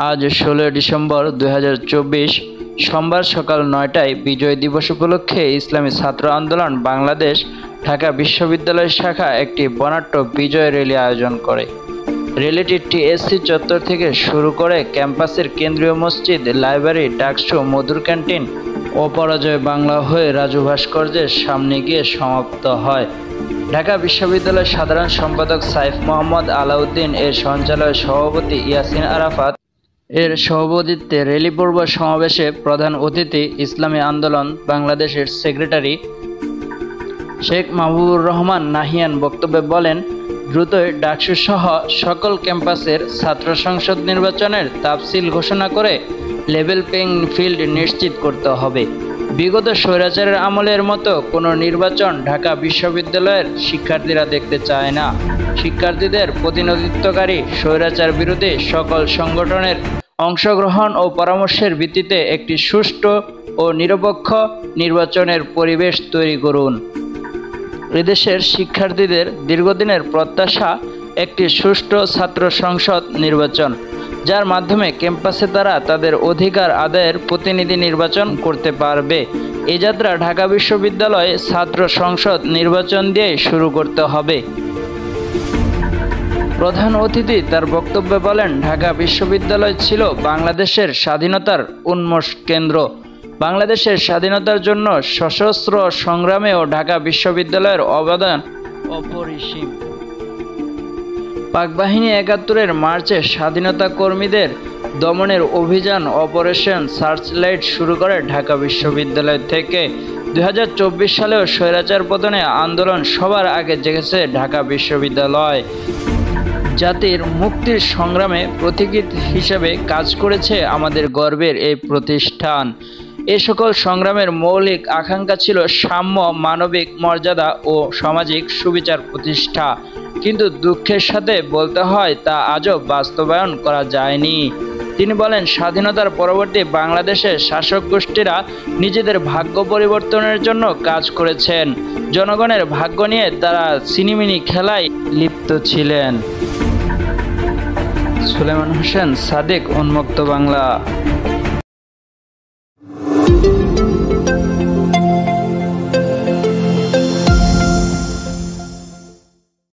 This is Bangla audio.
আজ 16 ডিসেম্বর 2024 সোমবার সকাল 9টায় বিজয় দিবস উপলক্ষে ইসলামী ছাত্র আন্দোলন বাংলাদেশ ঢাকা বিশ্ববিদ্যালয় শাখা একটি বর্ণাঢ্য বিজয় র্যালি আয়োজন করে। র্যালিটি টিএসসি চত্বর থেকে শুরু করে ক্যাম্পাসের কেন্দ্রীয় মসজিদ, লাইব্রেরি, ডাকসু, মধুর ক্যান্টিন, অপরাজয় বাংলা হয়ে রাজু ভাস্কর্যের সামনে গিয়ে সমাপ্ত হয়। ঢাকা বিশ্ববিদ্যালয়ের সাধারণ সম্পাদক সাইফ মোহাম্মদ আলাউদ্দিন এর সঞ্চালক সভাপতি ইয়াসিন আরাফাত এর সভাপতিত্বে র্যালি পূর্ব সমাবেশে প্রধান অতিথি ইসলামী আন্দোলন বাংলাদেশের সেক্রেটারি শেখ মাহবুবুর রহমান নাহিয়ান বক্তব্যে বলেন, দ্রুতই ডাকসু সহ সকল ক্যাম্পাসের ছাত্র সংসদ নির্বাচনের তাফসিল ঘোষণা করে লেভেল প্লেইং ফিল্ড নিশ্চিত করতে হবে। বিগত স্বৈরাচারের আমলের মতো কোনো নির্বাচন ঢাকা বিশ্ববিদ্যালয়ের শিক্ষার্থীরা দেখতে চায় না। শিক্ষার্থীদের প্রতিনিধিত্বকারী স্বৈরাচার বিরোধী সকল সংগঠনের অংশগ্রহণ ও পরামর্শের ভিত্তিতে একটি সুষ্ঠু ও নিরপেক্ষ নির্বাচনের পরিবেশ তৈরি করুন। এদেশের শিক্ষার্থীদের দীর্ঘদিনের প্রত্যাশা একটি সুষ্ঠু ছাত্র সংসদ নির্বাচন, যার মাধ্যমে ক্যাম্পাসে তারা তাদের অধিকার আদায়ের প্রতিনিধি নির্বাচন করতে পারবে। এই যাত্রা ঢাকা বিশ্ববিদ্যালয়ে ছাত্র সংসদ নির্বাচন দিয়ে শুরু করতে হবে। প্রধান অতিথি তার বক্তব্যে বলেন, ঢাকা বিশ্ববিদ্যালয় ছিল বাংলাদেশের স্বাধীনতার উন্মোষ কেন্দ্র। বাংলাদেশের স্বাধীনতার জন্য সশস্ত্র সংগ্রামেও ঢাকা বিশ্ববিদ্যালয়ের অবদান অপরিসীম। পাক বাহিনী ৭১-এর মার্চে স্বাধীনতা কর্মীদের দমনের অভিযান অপারেশন সার্চলাইট শুরু করে ঢাকা বিশ্ববিদ্যালয় থেকে। ২০২৪ সালেও স্বৈরাচার পতনে আন্দোলন সবার আগে জেগেছে ঢাকা বিশ্ববিদ্যালয়। জাতির মুক্তির সংগ্রামে প্রতীকী হিসেবে কাজ করেছে আমাদের গর্বের এই প্রতিষ্ঠান। এ সকল সংগ্রামের মৌলিক আকাঙ্ক্ষা ছিল সাম্য, মানবিক মর্যাদা ও সামাজিক সুবিচার প্রতিষ্ঠা, কিন্তু দুঃখের সাথে বলতে হয় তা আজও বাস্তবায়ন করা যায়নি। তিনি বলেন, স্বাধীনতার পরবর্তী বাংলাদেশের শাসক গোষ্ঠীরা নিজেদের ভাগ্য পরিবর্তনের জন্য কাজ করেছেন। জনগণের ভাগ্য নিয়ে তারা ছিনিমিনি খেলায় লিপ্ত ছিলেন। সুলেমান হোসেন সাদেক, উন্মুক্ত বাংলা।